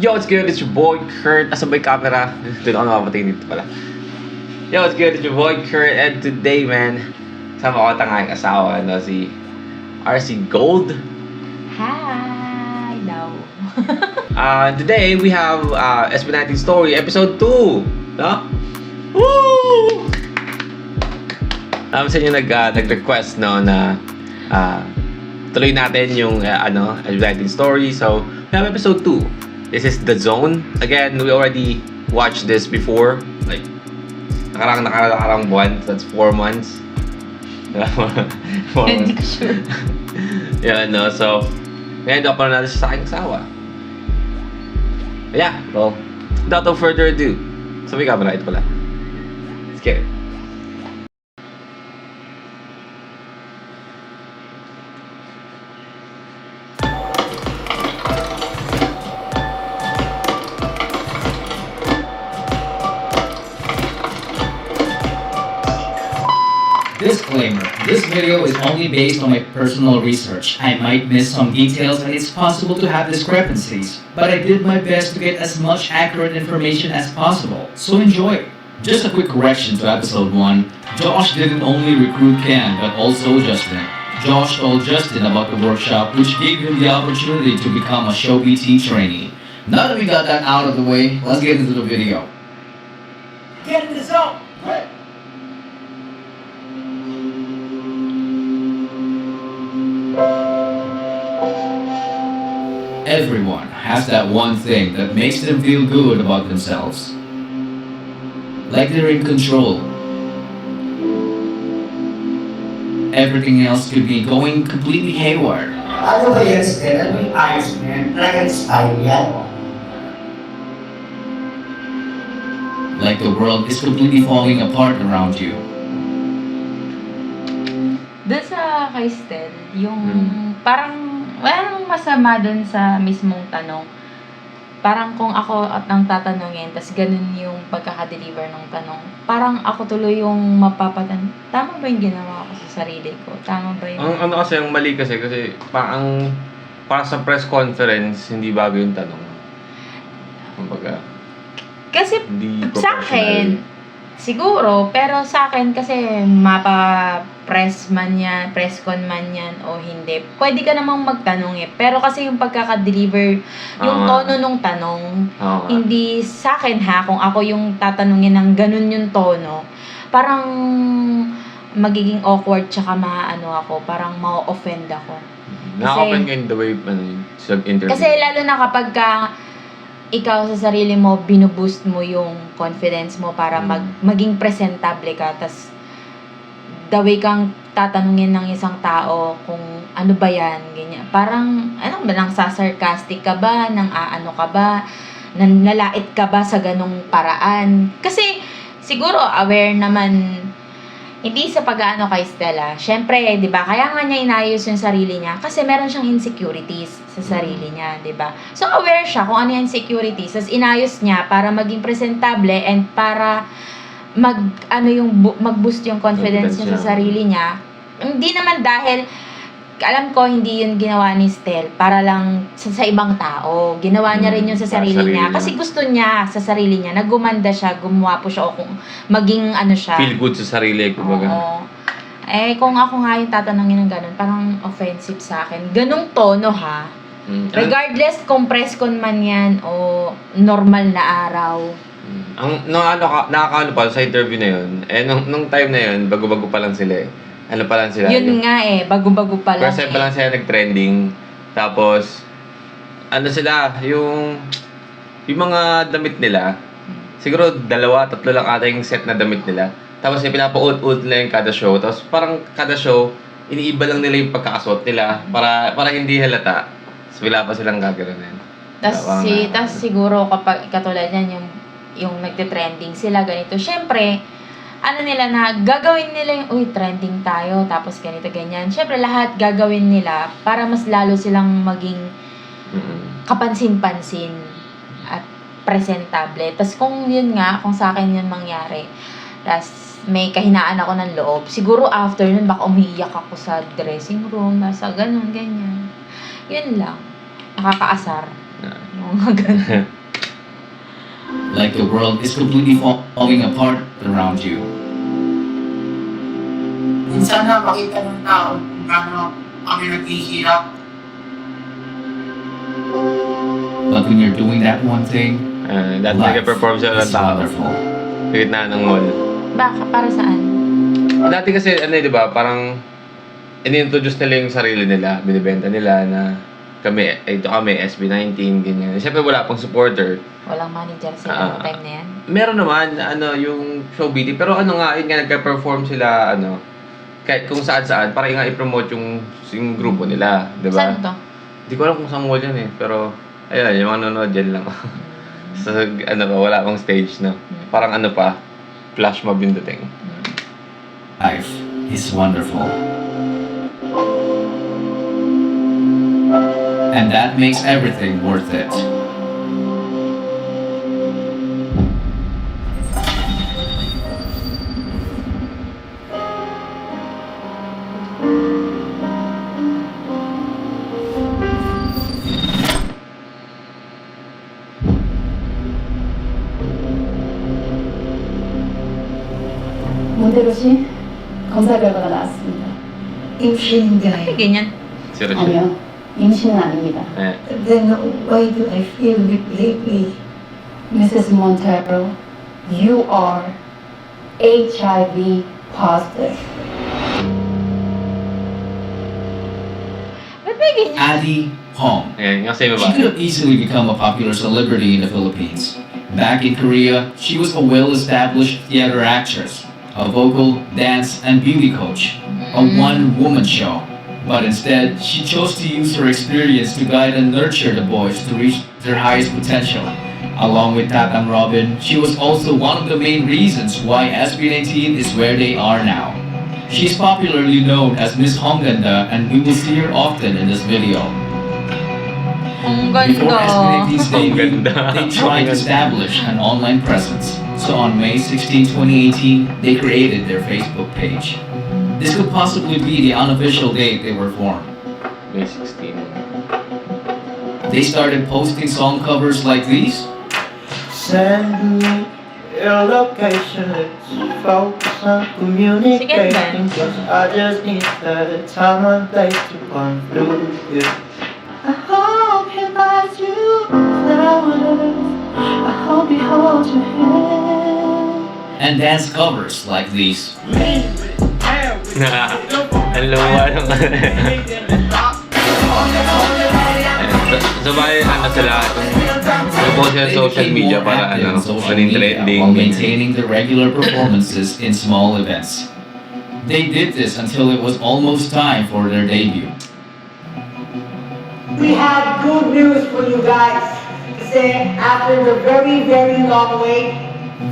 Yo, what's good? It's your boy Kurt. Asa ba yung camera? Doon ako nakapatingin dito pala. Yo, what's good? It's your boy Kurt. And today, man, sama ko tangayang asawa, no? Si RC Gold. Hi! No. Today, we have SB19 Story, Episode 2. No? Woo! Sa inyo nag-request, no, na tuloy natin yung SB19 Story. So, we have Episode 2. This is The Zone. Again, we already watched this before. Like, nakarang buwan. That's 4 months. 4 Hindi months. ko sure. Yeah, no. So, ngayon, dapat na natin sa aking asawa. Yeah, well, without no further ado. So, may camera. Ito pala. Let's get it. Disclaimer, this video is only based on my personal research. I might miss some details and it's possible to have discrepancies, but I did my best to get as much accurate information as possible, so enjoy. Just a quick correction to episode 1. Josh didn't only recruit Ken, but also Justin. Josh told Justin about the workshop, which gave him the opportunity to become a Show BT trainee. Now that we got that out of the way, let's get into the video. Get in the zone! Everyone has that one thing that makes them feel good about themselves. Like they're in control. Everything else could be going completely haywire. Ano ba yan, Stel? Ano yung ayos mo yan? Talagang style yan. Like the world is completely falling apart around you. Doon sa kay Stel, yung parang wala namang masama doon sa mismong tanong. Parang kung ako at ang tatanungin, tas ganun yung pagkaka-deliver ng tanong, parang ako tuloy yung mapapatan. Tama ba yung ginawa ko sa sarili ko? Tama ba yung... Ang kasi, ang mali kasi para sa press conference, hindi bago yung tanong. Kumbaga, Kasi hindi sa akin, siguro, pero sa akin kasi press con man yan o hindi. Pwede ka namang magtanong eh. Pero kasi yung pagkaka-deliver, yung tono nung tanong, hindi sa akin kung ako yung tatanungin ng ganun yung tono, parang magiging awkward tsaka parang ma-offend ako. Nakaka-offend ka in the way, sa interview. Kasi lalo na kapag ikaw sa sarili mo, binuboost mo yung confidence mo para maging presentable ka. Tas the way kang tatanungin ng isang tao kung ano ba yan, ganyan. Parang, nang sarcastic ka ba? Nang aano ka ba? Nang nalait ka ba sa ganong paraan? Kasi, siguro, aware naman, hindi sa pag-aano kay Stella. Syempre, di ba, kaya nga niya inayos yung sarili niya kasi meron siyang insecurities sa sarili niya, di ba? So, aware siya kung ano yung insecurities. Tapos, inayos niya para maging presentable and para mag-boost yung confidence niya sa sarili niya. Hindi naman dahil, alam ko, hindi yun ginawa ni Stel para lang sa ibang tao. Ginawa niya rin yun sa sarili niya. Kasi gusto niya sa sarili niya, nagumanda siya, gumawa po siya, o kung maging siya. Feel good sa sarili, kumbaga. Oo. Kung ako nga yung tatanungin ng ganun, parang offensive sa akin. Ganong tono ha. Regardless kung press con man yan o normal na araw. Nakakaano pa sa interview na yun, nung time na yun, bago-bago pa lang sila eh. Ano pa lang sila? Yun nga bago-bago pa lang. First time pa lang sila nag-trending. Tapos, sila, yung mga damit nila, siguro 2-3 lang ata yung set na damit nila. Tapos pinapa-ut-ut nila yung kada show. Tapos parang kada show, iniiba lang nila yung pagkakasuot nila para hindi halata. So, wala pa silang gagawin. Tapos siguro kapag katulad yan, yung nagte-trending sila, ganito. Syempre, nila na, gagawin nila yung, trending tayo, tapos ganito, ganyan. Syempre, lahat gagawin nila para mas lalo silang maging kapansin-pansin at presentable. Tapos kung sa akin yun mangyari, tapos may kahinaan ako ng loob, siguro after nun, baka umiiyak ako sa dressing room, nasa ganun, ganyan. Yun lang. Nakakaasar. Yung mga ganun. Like the world is completely falling apart around you. Minsan na makita ng tao kung paano kami naghihirap. But when you're doing that one thing, Dati life nag-perform sila ng is tao. wonderful. Sa gitna ng mall. Baka, para saan? Dati kasi, di ba, parang in-introduce nila yung sarili nila, binibenta nila na ito kami, SB19, ganyan. Siyempre wala pang supporter. Walang manager sila noong time na yan. Meron naman, yung show BT, pero yun nga, nagka-perform sila, kahit kung saan-saan, para nga i-promote yung grupo nila, di ba? Saan to? Hindi ko alam kung saan mall yan pero, ayun, yung mga nanonood dyan lang. So, wala pang stage, no? Parang flash mob yung dating. Life is wonderful. And that makes everything worth it. 몬테로 씨 검사 결과가 나왔습니다. 임신인가요? Ganyan. Seryoso. 아니요, 임신은 아닙니다. Eh, Then why do I feel weak lately? Mrs. Montero, you are HIV positive. Ba't may ganyan? Addie Hong. ayan, yung kasi She ba? could have easily become a popular celebrity in the Philippines. Back in Korea, she was a well-established theater actress, a vocal, dance, and beauty coach, a one-woman show. But instead, she chose to use her experience to guide and nurture the boys to reach their highest potential. Along with Tatang Robin, she was also one of the main reasons why SB19 is where they are now. She's popularly known as Miss Hongganda, and we will see her often in this video. Ang Before ganda. SB19's debut, Ganda. they tried to establish an online presence. So on May 16, 2018, they created their Facebook page. This could possibly be the unofficial date they were formed. May 16. They started posting song covers like these. Send me your location, let's focus on communicating. Cause I just need the time and place to come through you. I hope he buys you flowers. I hope he holds your hand. And dance covers like these. Ang luwa nung So, bali, sila, nag-post sila sa social They became media more para, active on social maging media trending. while maintaining the regular performances in small events. They did this until it was almost time for their debut. We have good news for you guys. Kasi after the very, very long wait,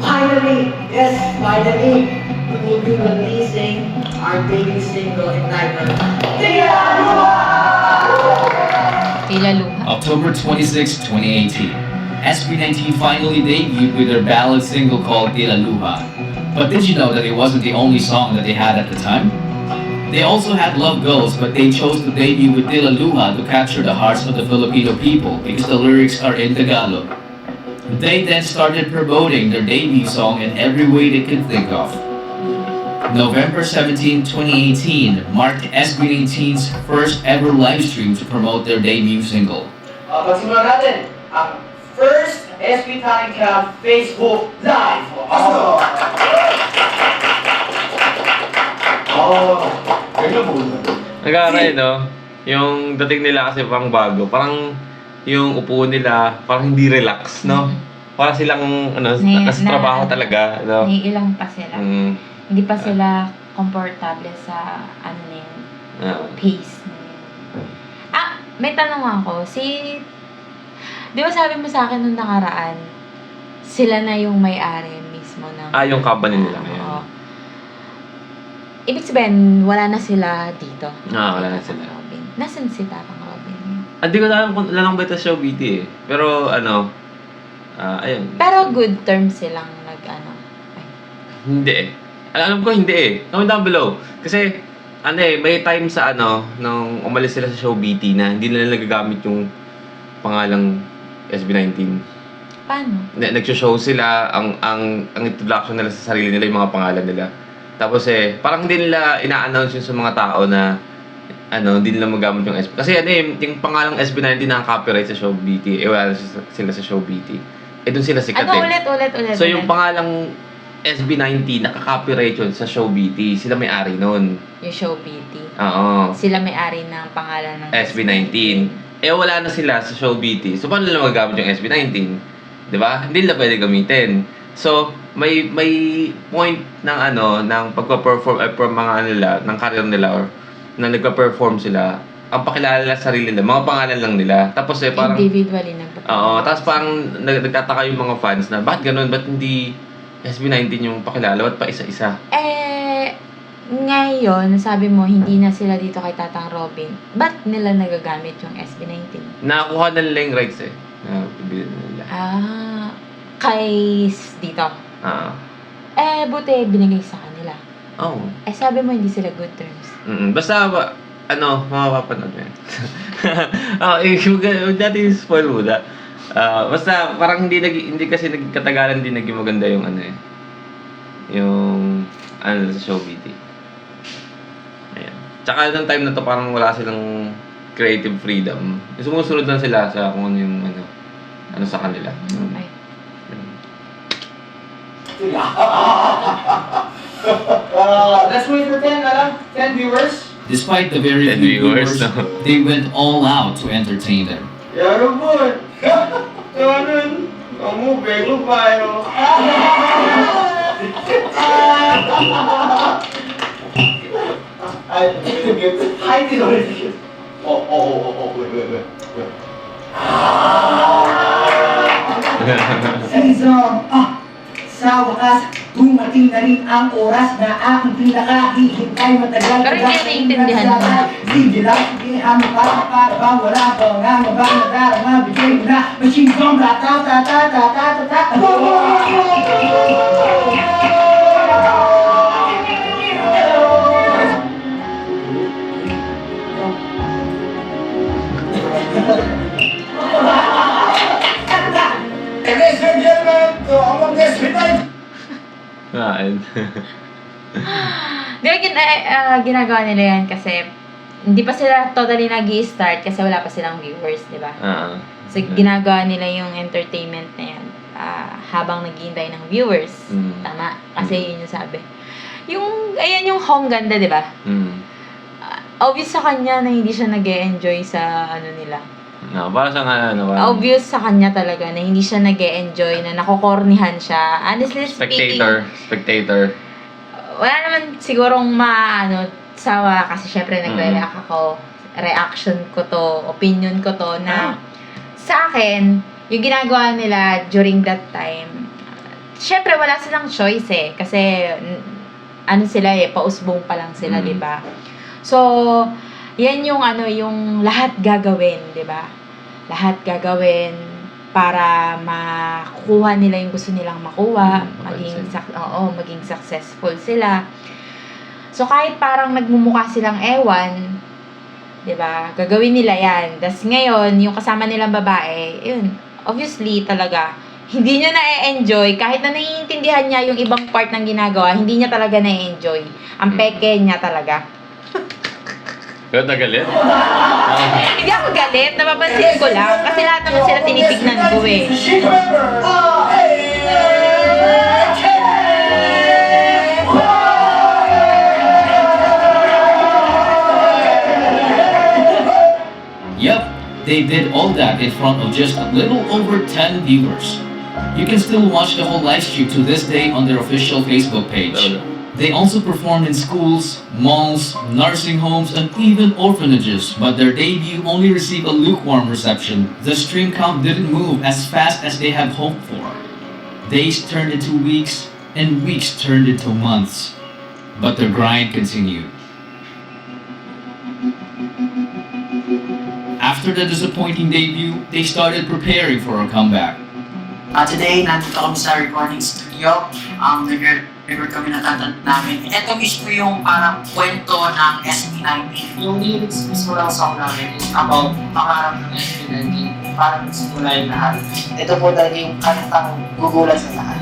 finally, yes, finally, we will be releasing our debut single entitled Tila Luha! Tila luha. October 26, 2018. SB19 finally debuted with their ballad single called Tila Luha. But did you know that it wasn't the only song that they had at the time? They also had Love Goes, but they chose to debut with Tila Luha to capture the hearts of the Filipino people because the lyrics are in Tagalog. They then started promoting their debut song in every way they could think of. November 17, 2018 marked SB19's first ever live stream to promote their debut single. Pagsimulan natin ang first SB Talent Camp Facebook Live. Awesome! Nag-aaray, no? Yung dating nila kasi pang bago. Parang yung upo nila, parang hindi relax, no? Parang silang, nakatrabaho talaga, no? Naiilang pa sila. Mm, Hindi pa sila komportable sa na yun, pace na yun. May tanong ako. Di ba sabi mo sa akin nung nakaraan, sila na yung may-ari mismo ng... yung company nila ngayon. Oo. Ibig sabihin, wala na sila dito. Wala na sila. Robin. Nasaan si Tatang Robin? Hindi ko alam kung lang ba ito show BT eh. Pero ayun. Pero good terms silang Hindi eh. Alam ko hindi eh. Comment down below. Kasi, may time sa nung umalis sila sa show BT na hindi nila nagagamit yung pangalang SB19. Paano? Nag-show sila, ang introduction nila sa sarili nila, yung mga pangalan nila. Tapos parang hindi nila ina-announce yun sa mga tao na hindi nila magamit yung SB. Kasi yung pangalang SB19 naka-copyright sa Show BT. Wala na sila sa Show BT. Doon sila sikat Ulit. So yung pangalang SB19 naka-copyright yun sa Show BT. Sila may-ari nun. Yung Show BT. Oo. Sila may-ari ng pangalan ng SB19. Wala na sila sa Show BT. So paano nila magagamit yung SB19? 'Di ba? Hindi nila pwede gamitin. So may point ng ng pagpa-perform from mga nila, ng career nila or na nagpa-perform sila, ang pakilala nila sa sarili nila, mga pangalan lang nila. Tapos parang individually oo, tapos parang nagtataka yung mga fans na bakit ganun, ba't hindi SB19 yung pakilala, ba't pa isa-isa? Ngayon, sabi mo, hindi na sila dito kay Tatang Robin. Ba't nila nagagamit yung SB19? Nakakuha na nila yung rights bibili na nila. Kay dito. Buti binigay sa kanila. Oo. Sabi mo, hindi sila good terms. Basta, mapapanood mo yan. Huwag natin spoil muna. Basta, parang hindi kasi nagkatagalan din naging maganda yung yung sa Show BT. Ayan. Tsaka nung time na to, parang wala silang creative freedom. Sumusunod lang sila sa kung ano yung sa kanila. Okay. Let's wait for 10 viewers. Despite the very 10 few viewers, viewers, no? they went all out to entertain them. 여러분, 저는 너무 배고파요. 하이디를 왜? Season, sa wakas, dumating na rin ang oras na aking pinakahihintay matagal. Pero hindi naiintindihan mo. Sige lang, sige, ano para bang wala bang ano bang nadarama, bigay mo na, machine gun, ta-ta-ta-ta-ta-ta-ta-ta. Ladies and gentlemen, to all of this midnight. Di ba ginagawa nila yan kasi hindi pa sila totally nag-i-start kasi wala pa silang viewers, di ba? So, ginagawa nila yung entertainment na yan habang naghihintay ng viewers. Tama. Kasi yun yung sabi. Ayan yung home ganda, di ba? Obvious sa kanya na hindi siya nag-e-enjoy sa nila. Para sa Obvious sa kanya talaga na hindi siya nag-e-enjoy, na nakokornihan siya. Honestly speaking, spectator. Wala naman sigurong sawa kasi syempre nagre-react ako. Reaction ko to, opinion ko to na sa akin, yung ginagawa nila during that time, syempre wala silang choice kasi sila pausbong pa lang sila, di ba? So, yan yung yung lahat gagawin, di ba? Lahat gagawin para makuha nila yung gusto nilang makuha, maging successful sila. So kahit parang nagmumukha silang ewan, 'di ba? Gagawin nila 'yan. Das ngayon, yung kasama nilang babae, yun, obviously talaga hindi niya na-enjoy kahit na naiintindihan niya yung ibang part ng ginagawa, hindi niya talaga na-enjoy. Ang peke niya talaga. Pero nagalit? Hindi ako galit, napapansin ko lang. Kasi lahat naman sila tinitignan ko eh. Yep, they did all that in front of just a little over 10 viewers. You can still watch the whole live stream to this day on their official Facebook page. They also performed in schools, malls, nursing homes, and even orphanages, but their debut only received a lukewarm reception. The stream count didn't move as fast as they had hoped for. Days turned into weeks, and weeks turned into months. But the grind continued. After the disappointing debut, they started preparing for a comeback. Today, nandito kami sa recording studio. Nag-record kami na kanta namin. Ito mismo yung parang kwento ng SB19. Yung lyrics mismo ng song namin is about pangarap ng SB19. parang simula yung lahat. Ito po talaga yung kantang gugulat sa lahat.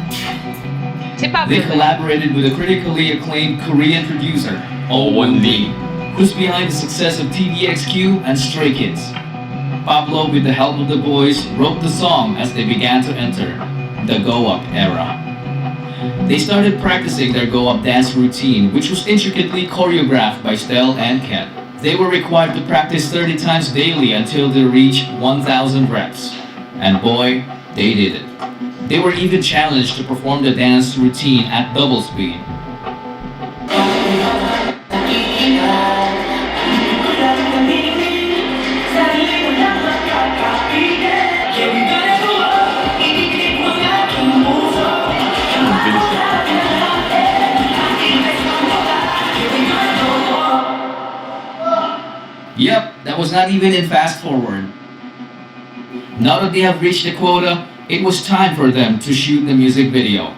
Si Pablo. They collaborated with a critically acclaimed Korean producer, Oh Won Lee, who's behind the success of TVXQ and Stray Kids. Pablo, with the help of the boys, wrote the song as they began to enter the go-up era. They started practicing their go-up dance routine, which was intricately choreographed by Stel and Ken. They were required to practice 30 times daily until they reached 1,000 reps. And boy, they did it. They were even challenged to perform the dance routine at double speed. Ang bilis eh. Yep, that was not even in fast forward. Now that they have reached the quota, it was time for them to shoot the music video.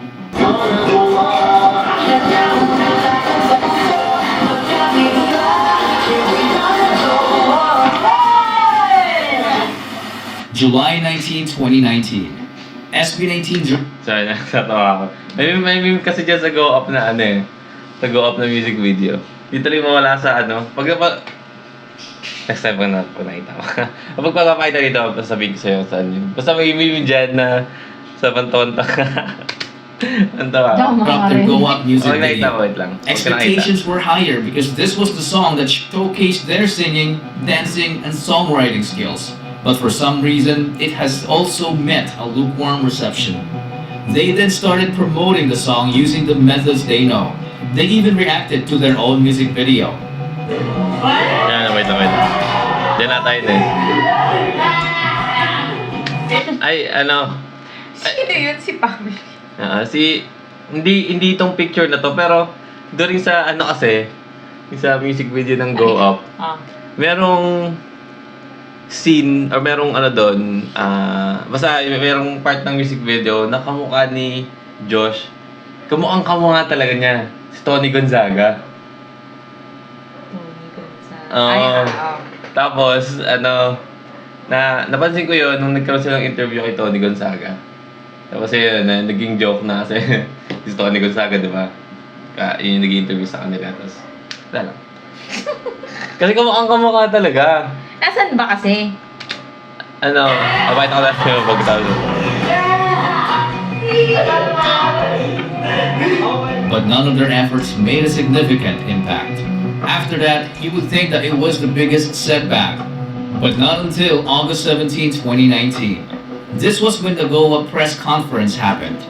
July 19, 2019. SB19 Sorry, natatawa ako. May meme kasi dyan sa Go Up na ano eh. Sa Go Up na music video. Literally mawala sa ano. Next time pa nakita ko. Kapag papakita dito, sabihin ko sa'yo saan yun. Basta may meme dyan na sa pantonta ka. Ang tawa. dropped their Go Up music Okay, nakita ko. video. Wait lang. Expectations were higher because this was the song that showcased their singing, dancing, and songwriting skills. But for some reason, it has also met a lukewarm reception. They then started promoting the song using the methods they know. They even reacted to their own music video. Yan, wait lang. Diyan na tayo na eh. Ay, ano. Sino yun? Si Pablo. Hindi itong picture na to, pero doon sa ano kasi, sa music video ng Go Up, merong scene, or merong ano doon, basta merong part ng music video na kamukha ni Josh. Kamukhang kamukha talaga niya, si Tony Gonzaga. Tony Gonzaga. Oo. Tapos, ano, napansin ko yun nung nagkaroon silang interview kay Tony Gonzaga. Tapos yun, naging joke na kasi si Tony Gonzaga, di ba? Yun yung naging interview sa kanila. Tapos, wala lang. Kasi kamukha talaga. Nasaan ba kasi? Ano, abay na ko lang yung pagkatawag. But none of their efforts made a significant impact. After that, you would think that it was the biggest setback. But not until August 17, 2019. This was when the Go Up press conference happened.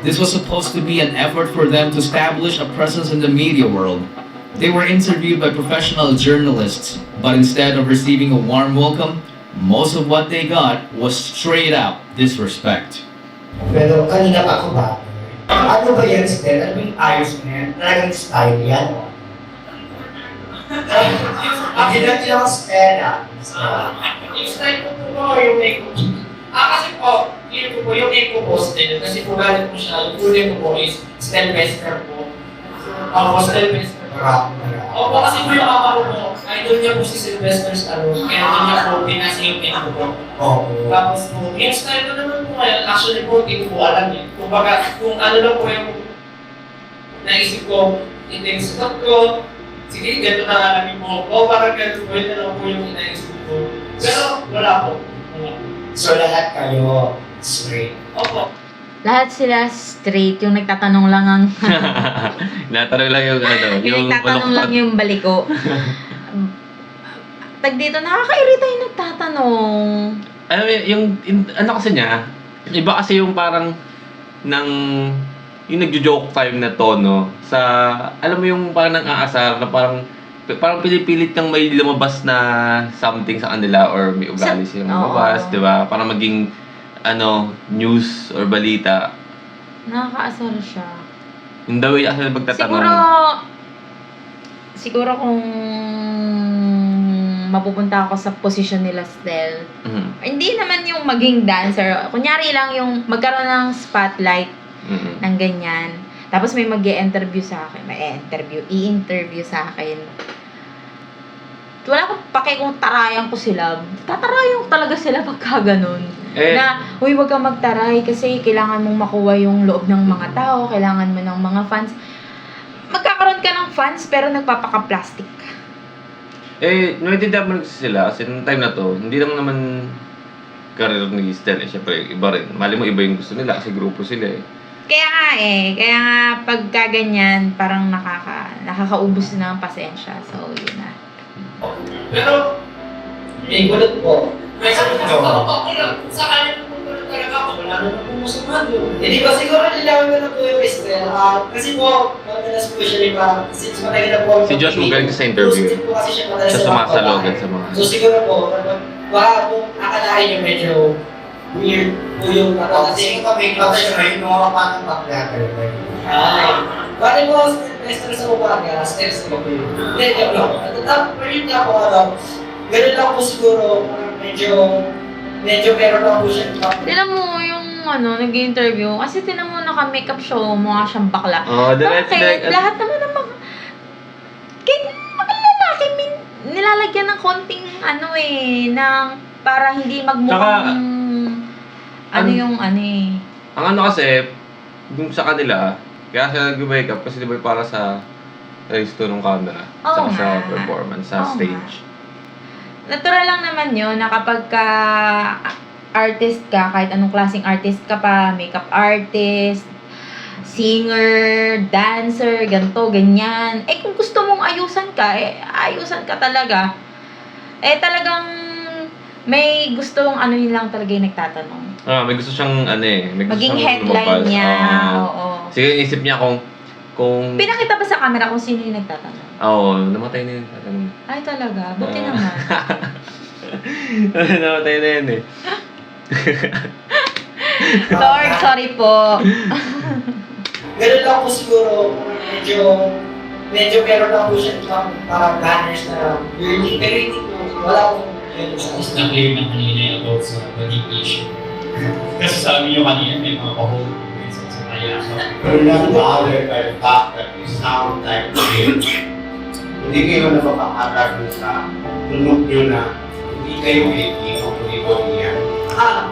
This was supposed to be an effort for them to establish a presence in the media world. They were interviewed by professional journalists, but instead of receiving a warm welcome, most of what they got was straight out disrespect. Pero kanina pa ako ba? Ano ba yan, Stel? Ano yung ayos na yan? Talagang style yan? Ang ginagawa ng Stella. Yung style ko po yung make ko. Kasi po, yung make ko po Stel. Kasi po galit po siya, yung kulay ko po is Stel Wester po. Ako, Stel Wester. Opo, kasi po yung ako po, idol niya po si Sylvester Stallone. Kaya doon niya po pinasa yung make ko po. Tapos po, yung style ko naman po ngayon, actually po, hindi ko po alam eh. Kumbaga, kung ano lang po yung naisip ko, hindi yung sukat ko, sige, ganito na alamin mo. O parang ganito po, yun na lang po yung inaisip ko. Pero wala po. So lahat kayo straight. Opo. Lahat sila straight, yung nagtatanong lang ang... Natanong lang yung ano, yung nagtatanong lang yung baliko. Tag dito, nakakairita yung nagtatanong. Alam mo, ano kasi niya, iba kasi yung parang yung nagjo-joke time na tono sa, alam mo yung parang nang-aasar na parang pinipilit kang may lumabas na something sa kanila or may ugali silang lumabas, di ba? Para maging news or balita. Nakakaasar siya. Yung the way kasi pagtatanong. Siguro kung mapupunta ako sa posisyon nila, Stel, hindi naman yung maging dancer. Kunyari lang yung magkaroon ng spotlight ng ganyan. Tapos may i-interview sa akin. I-interview sa akin. wala akong pake kung tarayan ko sila. Tatarayan ko talaga sila pagka ganun. Na, uy, wag kang magtaray kasi kailangan mong makuha yung loob ng mga tao, kailangan mo ng mga fans. Magkakaroon ka ng fans pero nagpapaka-plastic ka. Naiintindihan mo sila kasi nung time na to, hindi lang naman career ni Stel syempre iba rin. Mali mo iba yung gusto nila kasi grupo sila Kaya nga pagka ganyan, parang nakakaubos na ang pasensya. So, yun na. Pero, may gulat po. May sabi ko, ako lang, sa kanya po talaga ako, wala na po musuman yun. Hindi ba siguro nilawan ko na po yung Estel. Kasi po, madalas po siya rin pa, since matagal na po. Si Josh magaling sa interview. Posted po kasi siya madalas Siya sa mga sumasalogan babae. sa mga... So siguro po, baka po akalain niyo medyo weird po yung kasi kami siya rin nung mga panang backdater. Ay, pati po, Estel sa umaga, Estel sa gabi. Hindi, joke lang. At the top, rin niya po, ganun lang po siguro, medyo meron lang po siya. Tinan mo yung nag-interview, kasi tinan mo naka-makeup show, mukha siyang bakla. direct. Lahat naman ng mga... Kahit mga lalaki, nilalagyan ng konting ng para hindi magmukhang... Ang kasi, yung sa kanila, kaya sila nag-makeup kasi di ba para sa resto ng camera, Oo saka sa nga. performance, sa Oo stage. Natural lang naman yun na kapag ka artist ka, kahit anong klaseng artist ka pa, makeup artist, singer, dancer, ganto, ganyan. Kung gusto mong ayusan ka, ayusan ka talaga. Talagang may gustong yun lang talaga yung nagtatanong. May gusto siyang may gusto Maging siyang headline lumabas. niya, Oo. oo. Sige, inisip niya kung Pinakita ba sa camera kung sino yung nagtatanong? namatay na yun. Ay talaga, buti naman. Namatay na yun Lord, sorry po. Ganun lang po siguro, medyo meron lang po siya parang banners na yearly, pero hindi po, wala po ganun sa Tapos na-clear na kanina yung about sa body issue. Kasi sabi niyo kanina may mga pahol sa kaya. You're not bothered by the fact that you sound like this. Hindi kayo napapakaharap sa tunog nyo na hindi kayo making o kung niya.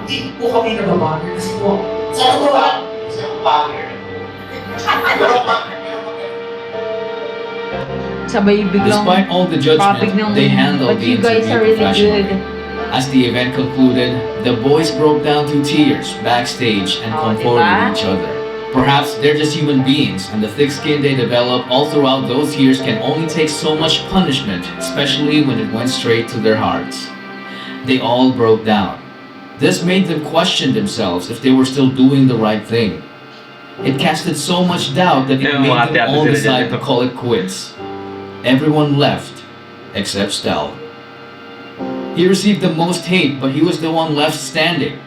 Hindi po kami nababago kasi po, sa totoo, Isa ko bagay. Pero pag Sabay biglang Despite all the topic judgment, ng, they handled but the you guys interview are really professionally. good. As the event concluded, the boys broke down through tears backstage and comforted diba? each other. Perhaps they're just human beings, and the thick skin they develop all throughout those years can only take so much punishment, especially when it went straight to their hearts. They all broke down. This made them question themselves if they were still doing the right thing. It casted so much doubt that it Yeah, made mga them all ate-ate sila decide dyan. to call it quits. Everyone left, except Stel. He received the most hate, but he was the one left standing.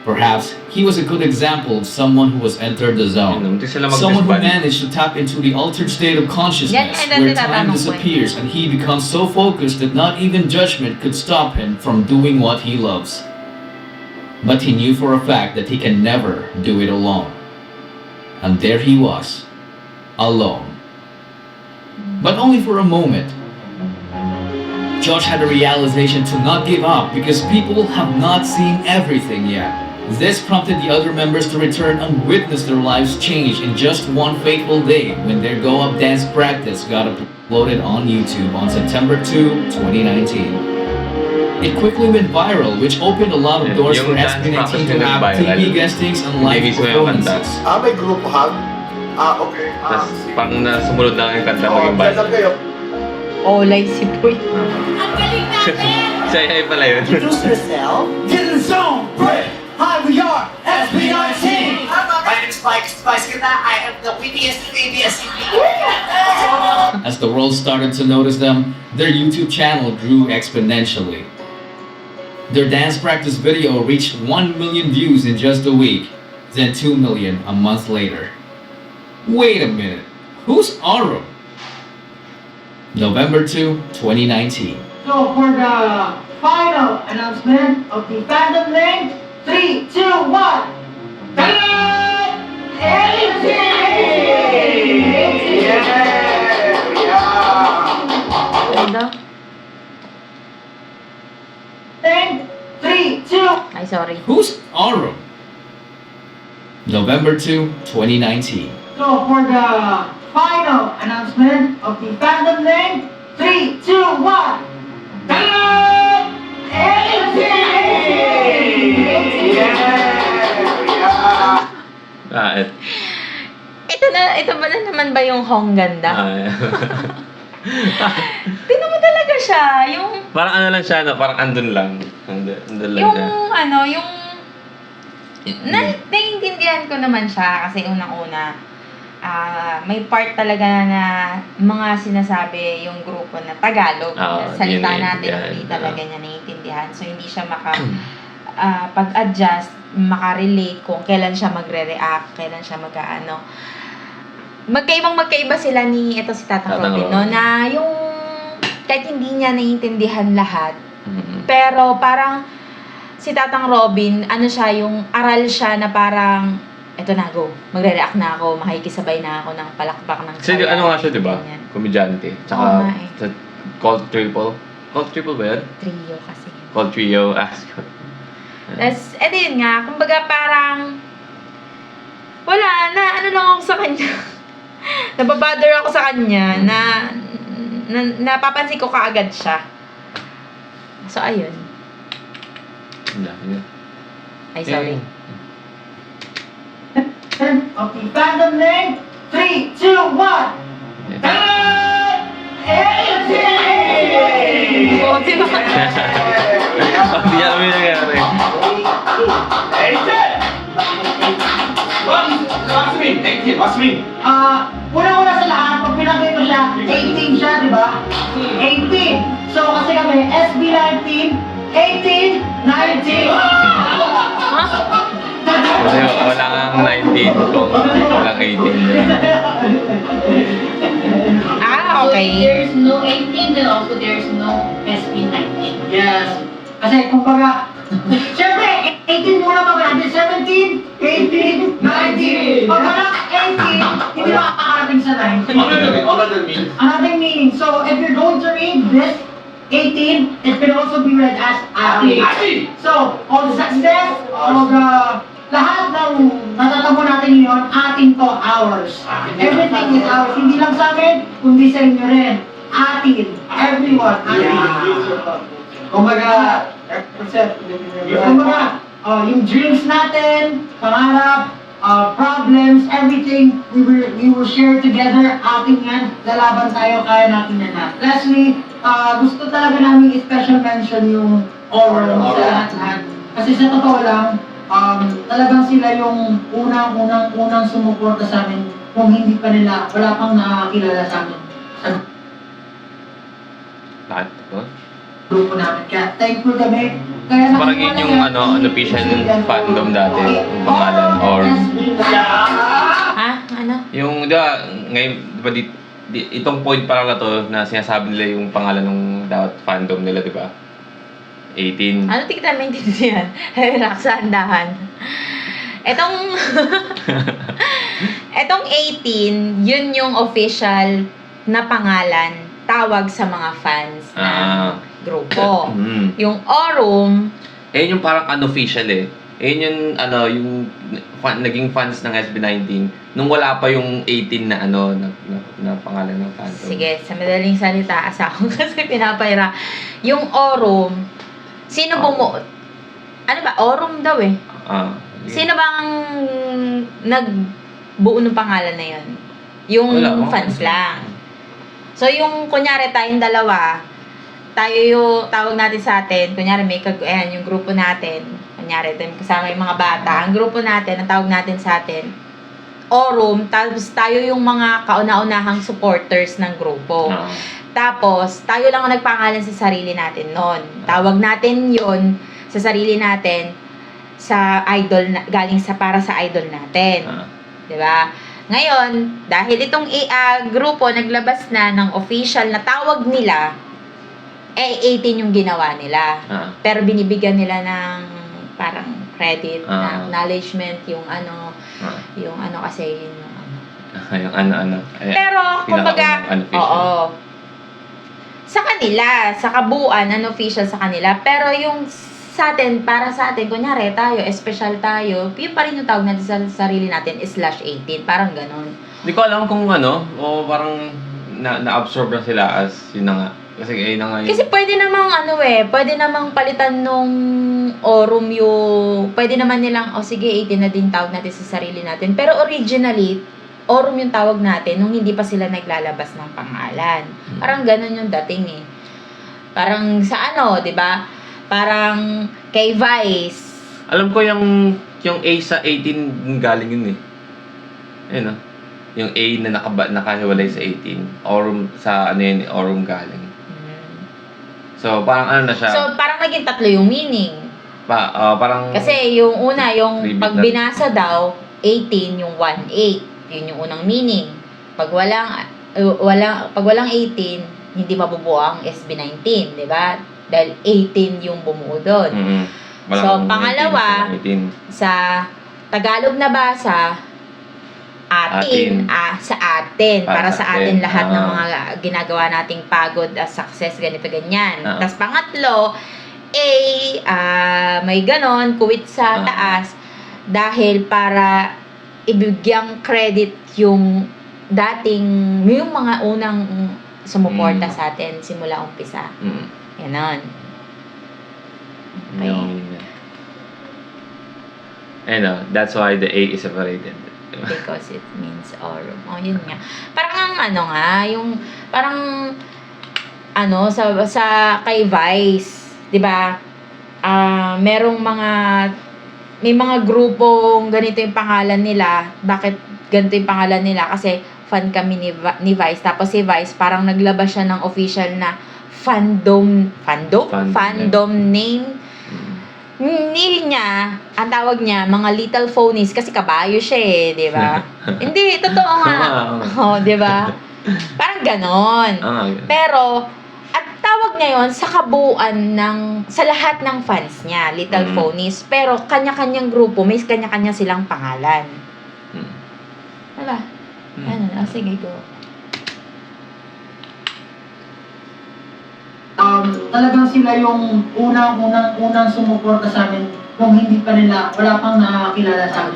Perhaps he was a good example of someone who has entered the zone. Hindi sila Someone who mag-disband. managed to tap into the altered state of consciousness Yan, where yan, time tinatanong ko eh. disappears and he becomes so focused that not even judgment could stop him from doing what he loves. But he knew for a fact that he can never do it alone. And there he was, alone. But only for a moment. Josh had a realization to not give up because people have not seen everything yet. This prompted the other members to return and witness their lives change in just one fateful day when their Go Up dance practice got uploaded on YouTube on September 2, 2019. It quickly went viral, which opened a lot of doors for Yung dance SB19 practice to na have nag-viral. TV guestings and live Hindi mismo yung kanta. performances. may group hug? Okay. Tapos parang sumunod lang yung kanta maging Kaya viral. kayo. Olay si Boy. Siya pala yun. Introduce yourself. Get in the zone, break. Hi, we are SB19. My name is Mike Spice Kita. I am the wittiest baby as As the world started to notice them, their YouTube channel grew exponentially. Their dance practice video reached 1 million views in just a week, then 2 million a month later. Wait a minute, who's Arum? November 2, 2019. So for the final announcement of the fandom name, 3, 2, 1. Ta-da! NC! Ganda. sorry. Who's Oro? November 2, 2019. So for the final announcement of the fandom name, 3, 2, 1. Ta-da! Ito ba na naman ba yung Hong Ganda? Tingnan mo talaga siya, yung Parang ano lang siya, no? Parang andun lang. Andun lang yung siya. naiintindihan ko naman siya kasi unang-una may part talaga na mga sinasabi yung grupo na Tagalog. Oo, Salita yun natin naiintindihan. hindi talaga niya naiintindihan. So hindi siya pag-adjust, makarelate kung kailan siya magre-react, kailan siya mag-ano. Magkaiba sila ni ito si Tatang Tatang Robin, Robin. no? Na yung kahit hindi niya naiintindihan lahat, Mhm. pero parang si Tatang Robin, ano siya, yung aral siya na parang, eto na, go. Magre-react na ako, makikisabay na ako ng palakpak ng Kasi saya. ano nga siya, di ba? Ganyan. Komedyante. Oo Tsaka, nga eh. sa Called Triple. Called Triple ba yun? Trio kasi. Called Trio. Tapos, eto yun nga, kumbaga parang, wala, na ano lang ako sa kanya. Nababother ako sa kanya na napapansin ko kaagad siya. So, ayun. Ay, sorry. Of the fandom name, 3, 2, 1. Ta-da! Oo, diba? Hindi alam yung nangyari. Una-una sa lahat, pag pinagay mo siya, 18 siya, di ba? 18. So, kasi kami, SB19, 18, 19. Kasi wala kang 19 kung walang 18. Ah, okay. there's no 18, then also there's no SB19. Yes. Kasi, kumbaga, siyempre, 18 muna pa natin, 17, 18, 19. Pag wala 18, hindi makakarating sa 19. Another meaning. So, if you're going to read this 18, it can also be read as Ati. So, all the success, all the lahat ng natatamo natin ngayon, atin to, ours. Everything is ours. Hindi lang sa amin, kundi sa inyo rin. Atin. Everyone. Atin. Kumbaga, yung dreams natin, pangarap, problems, everything, we will share together. Atin yan, lalaban tayo, kaya natin yan lahat. Lastly, gusto talaga namin special mention yung oral sa lahat-lahat. Kasi sa totoo lang, talagang sila yung unang sumuporta sa amin kung hindi pa nila, wala pang nakakilala sa amin. Sa Lahat ko? grupo namin. Kaya thankful kami. Kaya Parang yun yung unofficial fandom dati, yung pangalan, or Ha? Ano? yung, di ba, ngayon, di ba, itong point parang na to na sinasabi nila yung pangalan ng dapat fandom nila, di ba? 18. Ano tignan maintindihan? Relax sa andahan. Etong 18, yun yung official na pangalan, tawag sa mga fans ng grupo. Yung Orum, Yung parang unofficial eh. Yung naging fans ng SB19 nung wala pa yung 18 na na pangalan ng fandom. sige, sa madaling salita, asa ko kasi pinapahira. Yung Orum, sino ano ba? Orum daw eh. Sino bang nagbuo ng pangalan na yun? Yung Wala, fans lang. So, yung, kunyari, tayong dalawa, tayo yung tawag natin sa atin, kunyari, yung grupo natin, kunyari, kasama yung mga bata, ang grupo natin, ang tawag natin sa atin, Orum, tapos tayo yung mga kauna-unahang supporters ng grupo. Tapos, tayo lang ang nagpangalan sa sarili natin noon. Tawag natin yon sa sarili natin sa idol, galing para sa idol natin. Diba? Ngayon, dahil itong grupo naglabas na ng official na tawag nila, 18 yung ginawa nila. Pero binibigyan nila ng parang credit, na acknowledgement, yung kasi yun yung yung Pero, kumbaga, unofficial. oo. Sa kanila, sa kabuuan, unofficial sa kanila. Pero yung sa atin, para sa atin, kunyari tayo, special tayo, yun pa rin yung tawag natin sa sarili natin is /18. Parang ganon. Hindi ko alam kung ano, o parang na-absorb na sila as yun na nga. Kasi ayun na nga yun. Kasi pwede namang pwede namang palitan nung Aurum yung, pwede naman nilang, sige, 18 na din tawag natin sa sarili natin. Pero originally, Aurum yung tawag natin nung hindi pa sila naglalabas ng pangalan. Parang ganun yung dating eh. Parang sa di ba? Parang kay Vice. Alam ko yung A sa 18 galing yun eh. Ayun yung A na nakahiwalay sa 18. Aurum sa Aurum galing. So parang na siya. So parang naging tatlo yung meaning. Parang Kasi yung una, yung Repeat pag natin. binasa daw, 18, yung 1-8. Yun yung unang meaning. Pag walang 18, hindi mabubuo ang SB19, di ba? Dahil 18 yung bumuo doon. So, pangalawa, 18. sa Tagalog na basa, atin. Sa atin. Para sa atin lahat ng mga ginagawa nating pagod, success, ganito, ganyan. Tapos pangatlo, may ganon, kuwit sa taas, dahil para ibigyang credit yung yung mga unang sumuporta sa atin simula umpisa. Ganon. Okay. That's why the A is separated. Because it means Aurum. Yun nga. Parang yung parang sa kay Vice, 'di ba? May mga grupong ganito yung pangalan nila. Bakit ganito yung pangalan nila? Kasi fan kami ni Vice. Tapos si Vice parang naglabas siya ng official na fandom name. Niya, ang tawag niya, mga little phonies, kasi kabayo siya eh, di ba? Hindi, totoo nga. Di ba? Parang ganon. Pero, at tawag niya yun sa kabuuan sa lahat ng fans niya, little phonies. Pero, kanya-kanyang grupo, may kanya-kanya silang pangalan. Diba? Sige, go. Talagang sila yung unang sumuporta sa amin nung wala pang nakakilala sa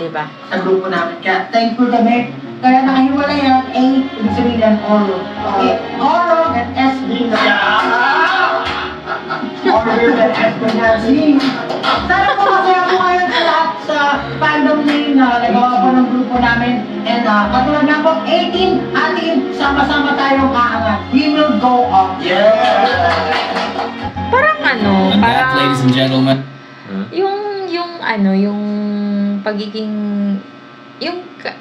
grupo namin. Kaya thankful kami. Kaya nakahiwalay yan, A, ibig sabihin yan, Aurum. Okay, Aurum and SB na. Aurum and SB na. Sana po masaya po kayo sa lahat sa fandom name na nagawa po ng grupo namin. And katulad nga po, 18, atin, sama-sama tayong kaangat. We will go up. Parang And that, ladies and gentlemen, yung pagiging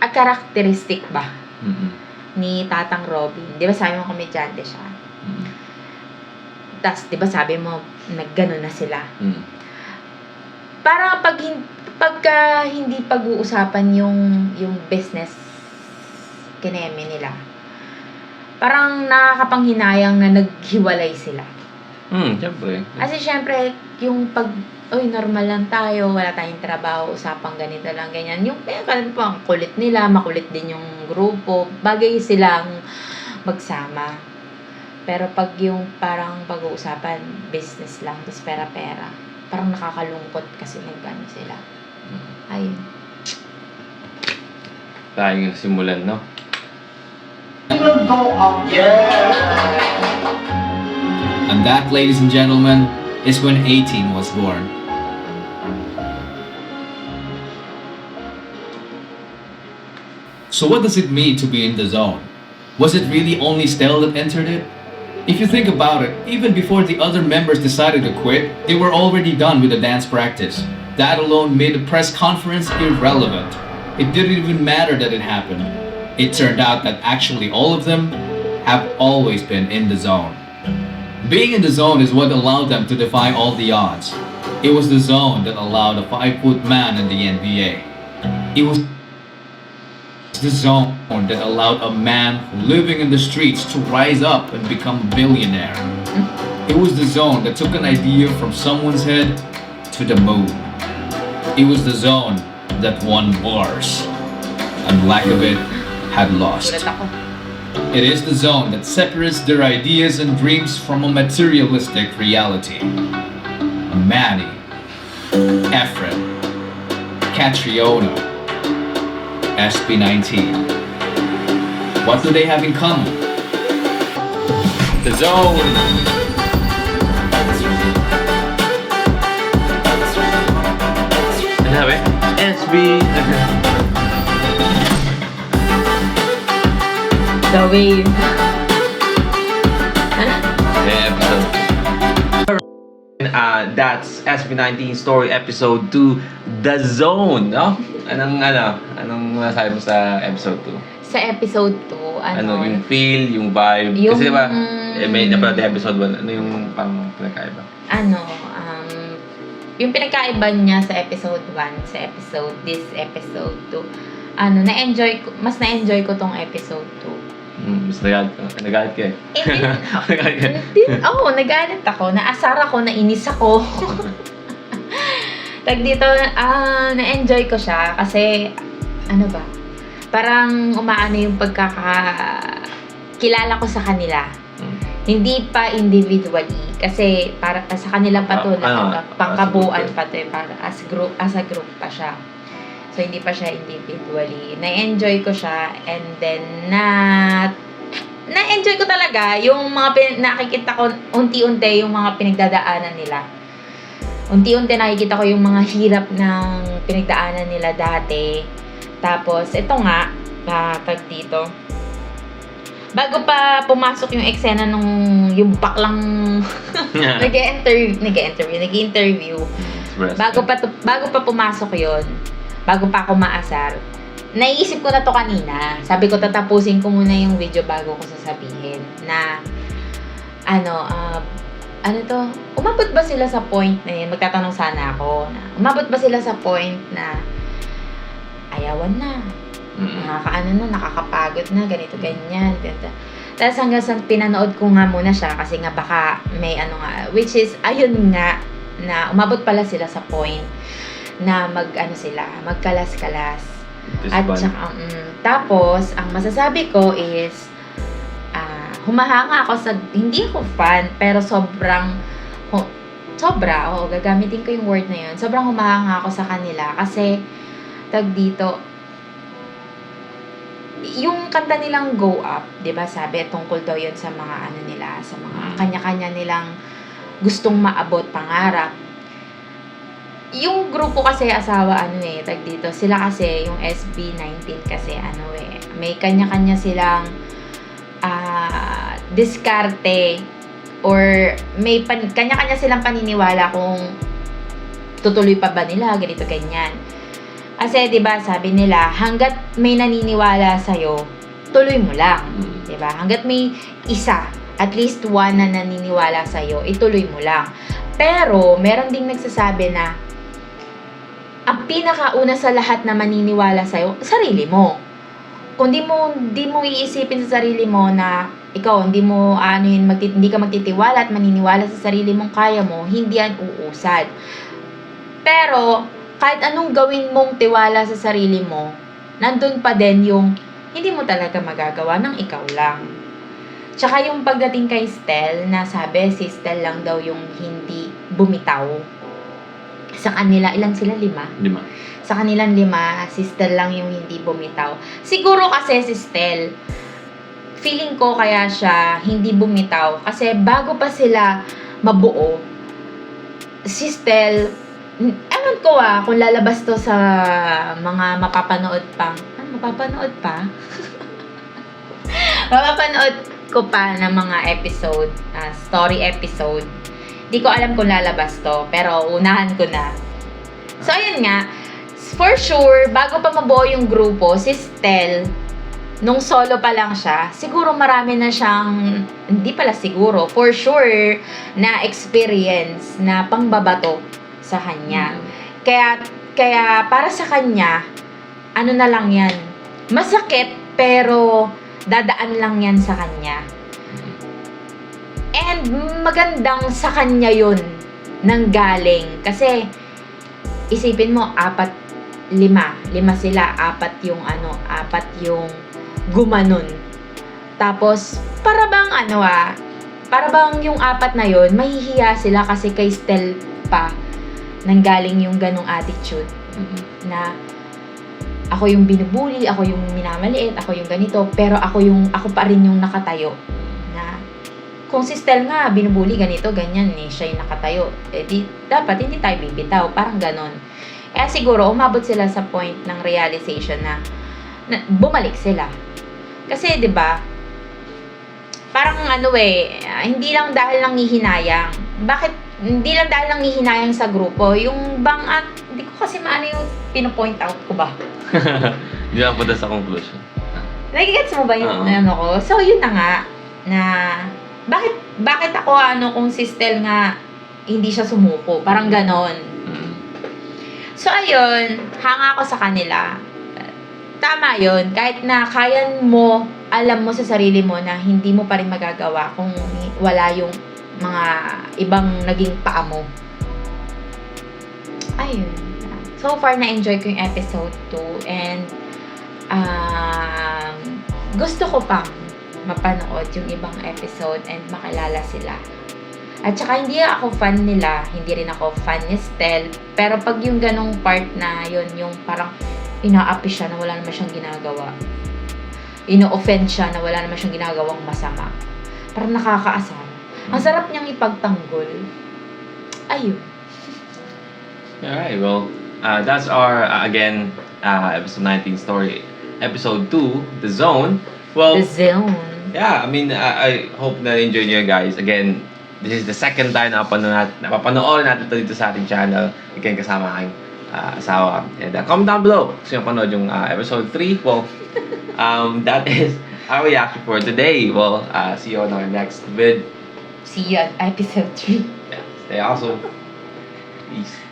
karakteristik ba ni Tatang Robin. Di ba sabi mo komedyante siya? Tas, di ba sabi mo, naggano na sila? Parang pagka hindi pag-uusapan yung business kineme nila, parang nakakapanghinayang na naghiwalay sila. Siyempre. Kasi syempre, yung normal lang tayo, wala tayong trabaho, usapang ganito lang, ganyan. Yung, ang kulit nila, makulit din yung grupo, bagay silang magsama. Pero pag yung parang pag-uusapan, business lang, tapos pera-pera, parang nakakalungkot kasi nagkano sila. Ayun. Tayo yung simulan, no? We will go up. and that, ladies and gentlemen, is when 18 was born. So what does it mean to be in the zone? Was it really only Stell that entered it? If you think about it, even before the other members decided to quit, they were already done with the dance practice. That alone made the press conference irrelevant. It didn't even matter that it happened. It turned out that actually all of them have always been in the zone. Being in the zone is what allowed them to defy all the odds. It was the zone that allowed a 5-foot man in the NBA. It was the zone that allowed a man living in the streets to rise up and become a billionaire. It was the zone that took an idea from someone's head to the moon. It was the zone that won wars, and lack of it had lost. It is the zone that separates their ideas and dreams from a materialistic reality. Manny Ephraim, Catriona, SB19. What do they have in common? The Zone! Ano sabi? SB. The Wave. Episode. That's SB19 Story Episode 2, The Zone, no? Anong masasabi mo sa episode 2? Sa episode 2, Ano, yung feel, yung vibe? Kasi diba, may napanood na episode 1, ano yung pang pinakaiba? Yung pinagkaiba niya sa episode 1, sa this episode 2, mas na-enjoy ko tong episode 2. Mas nagalit ka eh. Nagalit ako, naasar ako, nainis ako. Tag dito, na-enjoy ko siya kasi, parang umaano yung pagkakakilala ko sa kanila. Hindi pa individually kasi para sa kanila pa to pangkabuuan pa to para as a group pa siya. So hindi pa siya individually. Na-enjoy ko siya and then na-enjoy ko talaga yung mga nakikita ko unti-unti yung mga pinagdadaanan nila. Unti-unti nakikita ko yung mga hirap ng pinagdaanan nila dati. Tapos ito nga, tag dito. Bago pa pumasok yung eksena nung yung baklang nag-interview. Bago pa pumasok yon, bago pa ako maasar, naiisip ko na to kanina. Sabi ko, tatapusin ko muna yung video bago ko sasabihin na umabot ba sila sa point na yun? Magtatanong sana ako na umabot ba sila sa point na ayawan na, nakakapagod na, ganito, ganyan. Tapos hanggang sa pinanood ko nga muna siya kasi nga baka may which is, ayun nga, na umabot pala sila sa point na magkalas-kalas. At saka, tapos, ang masasabi ko is, humahanga ako sa, hindi ako fan, pero gagamitin ko yung word na yun. Sobrang humahanga ako sa kanila kasi, tag dito, yung kanta nilang Go Up, 'di ba? Sabi tungkol daw 'yon sa mga nila, sa mga kanya-kanya nilang gustong maabot pangarap. Yung grupo kasi asawa tag dito, sila kasi yung SB19 kasi may kanya-kanya silang diskarte or may kanya-kanya silang paniniwala kung tutuloy pa ba nila, ganito ganyan. Kasi 'di ba, sabi nila, hangga't may naniniwala sa tuloy mo lang, 'di ba? Hangga't may isa, at least one na naniniwala sa ituloy mo lang. Pero meron ding nagsasabi na ang pinakauna sa lahat na maniniwala sa sarili mo. Kung di mo iisipin sa sarili mo na ikaw hindi ka magtitiwala at maniniwala sa sarili mong kaya mo, hindi yan uusad. Pero kahit anong gawin mong tiwala sa sarili mo, nandun pa din yung hindi mo talaga magagawa ng ikaw lang. Tsaka yung pagdating kay Stel, na sabi si Stel lang daw yung hindi bumitaw. Sa kanila, ilan sila? 5? 5. Sa kanilang 5, si Stel lang yung hindi bumitaw. Siguro kasi si Stel, feeling ko kaya siya hindi bumitaw kasi bago pa sila mabuo, si Stel, ewan ko kung lalabas to sa mga mapapanood pa. Mapapanood ko pa ng mga episode, story episode. Di ko alam kung lalabas to, pero unahan ko na. So, ayun nga, for sure, bago pa mabuo yung grupo, si Stel, nung solo pa lang siya, siguro marami na siyang, hindi pala siguro, for sure, na experience na pangbabato sa kanya. Kaya para sa kanya, na lang yan. Masakit, pero dadaan lang yan sa kanya. And magandang sa kanya yun nanggaling. Kasi, isipin mo, 5 sila, 4 yung gumanon. Tapos, para bang yung 4 na yun, mahihiya sila kasi kay Stel pa nanggaling yung ganong attitude Mhm. na ako yung binubuli, ako yung minamaliit, ako yung ganito, pero ako pa rin yung nakatayo na kung si Stel nga binubuli ganito, ganyan siya yung nakatayo. Dapat hindi tayo bibitaw, parang ganon. Kaya siguro umabot sila sa point ng realization na bumalik sila. Kasi 'di ba? Parang hindi lang dahil nangihinayang. Bakit hindi lang dahil nangihinayang sa grupo, yung hindi ko kasi maano yung pino-point out ko ba? Hindi lang punta sa conclusion. Nagigets mo ba yung Oo. ko? So, yun na nga, na bakit ako kung si Stel nga hindi siya sumuko? Parang ganon. Mhm. So, ayun, hanga ako sa kanila. Tama yun. Kahit na alam mo sa sarili mo na hindi mo pa rin magagawa kung wala yung mga ibang naging paa mo. Ayun. So far, na-enjoy ko yung episode 2 and gusto ko pang mapanood yung ibang episode and makilala sila. At saka hindi ako fan nila, hindi rin ako fan ni Stel, pero pag yung ganong part na yun, yung parang ina-api siya na wala naman siyang ginagawa, ino-offend siya na wala naman siyang ginagawang masama, parang nakakaasar. Ang sarap niyang ipagtanggol. Ayun. Alright, well, that's our, again, episode 19 story. Episode 2, The Zone. Well, The Zone. yeah, I mean, I hope na enjoy nyo guys. Again, this is the second time na napapanood natin ito dito sa ating channel. Again, kasama aking asawa. And comment down below kung sino panood yung episode 3. Well, that is our reaction for today. Well, see you on our next vid. See you at episode 3. Yeah, stay awesome. Peace.